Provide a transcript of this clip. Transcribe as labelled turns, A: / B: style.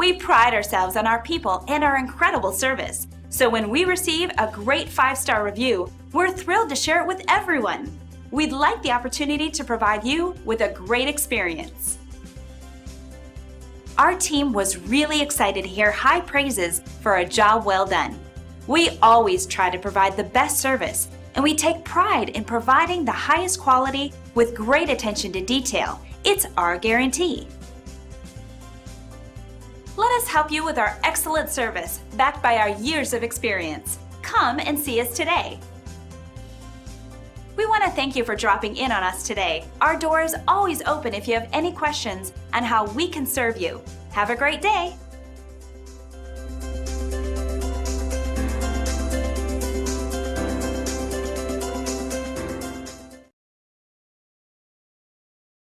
A: We pride ourselves on our people and our incredible service. So when we receive a great 5-star review, we're thrilled to share it with everyone. We'd like the opportunity to provide you with a great experience. Our team was really excited to hear high praises for a job well done. We always try to provide the best service, and we take pride in providing the highest quality with great attention to detail. It's our guarantee. Let us help you with our excellent service, backed by our years of experience. Come and see us today. We want to thank you for dropping in on us today. Our door is always open if you have any questions on how we can serve you. Have a great day.